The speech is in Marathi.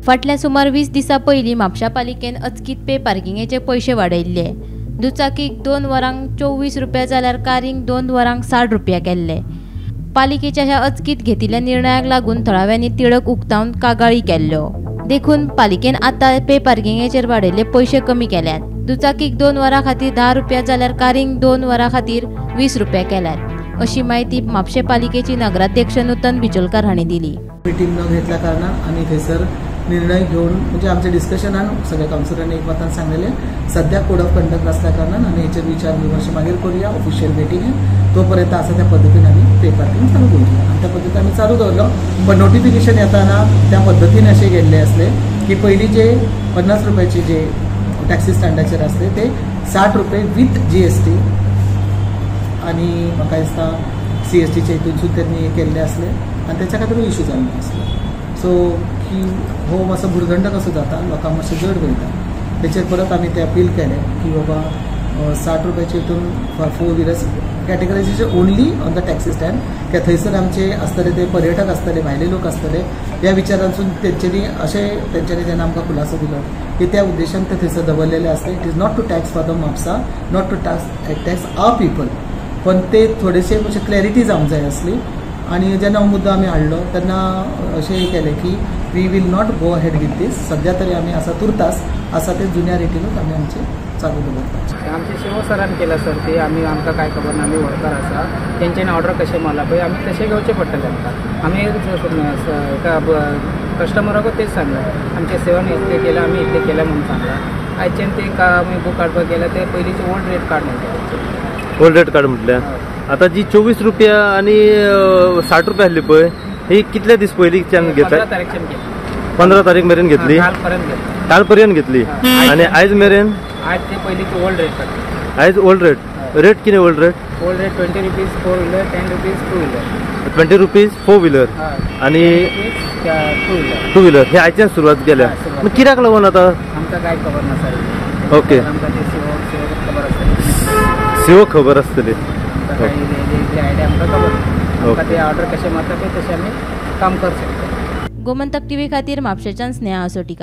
फाटल्या सुमार 20 दिसां पयलीं म्हापशा पालिकेन अचकीत पे पार्किंगेचे पैसे वाडयल्ले। दुचाकीक 2 वरांक 24 रुपया जाल्यार कारींक 2 वरांक 60 रुपया केल्ले। पालिकेच्या ह्या अचकीत घेतिल्ल्या निर्णयाक लागून थळाव्यांनी तिडक उक्तावन कागाळी केल्ल्यो। देखून पालिकेन आतां पे पार्किंगेचेर वाडयल्ले पैसे कमी केल्यात। दुचाकीक 2 वरां खातीर 10 रुपया जाल्यार कारींक 2 वरां खातीर 20 रुपया केल्यात, अशी माहिती म्हापशे पालिकेची नगराध्यक्ष नूतन बिचोलकार हांणी दिली। मीटिंग न घेतल्या कारणान आनी थंयसर निर्णय घेवन म्हणजे आमच्या डिस्कशनान सगळ्या कावन्सिलरांनी एक मतान सांगलेले सध्या कोड ऑफ कंडक्ट आसल्या कारणान आमी हेचेर विचार विमर्श मागीर करूया ऑफिशियल मिटींगेन। तो पर्यंत आसा त्या पद्दतीन आमी पे पार्किंग चालू करूया आनी त्या पद्दतीन आमी चालू दवरलो। पण नोटिफिकेशन येताना त्या पद्दतीन अशें गेल्ले असले की पयलीं जे 50 रुपयाचे जे टॅक्सी स्टँडाचेर आसले ते 60 रुपये विथ GST आनी म्हाका दिसता CSTचे हितून सुद्दां त्यांनी केल्ले असले आनी त्याच्या खातीर इश्यू जाल्लो आसलो। सो की हो मातसो भुरगंड कसो जाता, लोकांक मातशें जड वयता, तेचेर परत आमी ते अपील केले की बाबा 60 रुपयाचे हितून 4 wheelers categorisation only on the taxi stand कित्याक थंयसर आमचे आसतले ते पर्यटक आसतले, भायले लोक आसतले, ह्या विचारांसून तेंच्यांनी अशें तेंच्यांनी जेन्ना आमकां खुलासो दिलो की त्या उद्देशान ते थंयसर दवरलेले आसले। It is not to tax for the Mapusa, not to tax our people, पण ते थोडेशे मातशे क्लॅरिटी जावंक जाय आसली। आणि जेन्ना हो मुद्दो आमी हाडलो तेन्ना अशें केलें की we will not go ahead with this, सध्या तरी आमी आसा तुर्तास आसा ते जुन्या रेटीनूच आमी आमचे चालू दवरतात। आमचे शिव सरान केला सर ते आमी आमकां काय खबर ना, आमी वर्कर आसा तेंच्यांनी ऑर्डर कशें मारला पळय आमी तशें घेवचें पडटलें आमकां। आमी एका कस्टमराकूच तेच सांगलें आमच्या सेवान इतलें केलां आमी इतलें केलें म्हणून सांगलां। आयच्यान ते आमी बूक काडपाक गेले ते पयलींचे ओल्ड रेट कार्ड म्हणटा, ओल्ड रेट कार्ड म्हटल्यार आता जी 24 रुपया आणि 60 रुपया आसली पळय ही कितले दीस पयलींच्यान घेतली? 15 तारीखच्यान घेतली। 15 तारीख मेरेन घेतली, काल पर्यंत घेतली आणि आयज मेरेन आज ते पयलींचे ओल्ड रेट काडटा। आयज ओल्ड रेट कितें old rate? Old rate 20 rupees 4 wheeler, 10 rupees 2 wheeler, 20 rupees 4 wheeler आणि 2 व्हिलर हे आयच्यान सुरवात केल्या। मग कित्याक लागून आता आमकां काय खबर ना सर। ओके, आमकां ते खबर आसतली, सीओ खबर आसतली। आयडिया आमकां खबर ना, आमकां ते ऑर्डर कशें मारता पळय तशें आमी काम करचें। गोमंतक टीव्ही खातीर म्हापशेच्यान स्नेहा असोटीकार।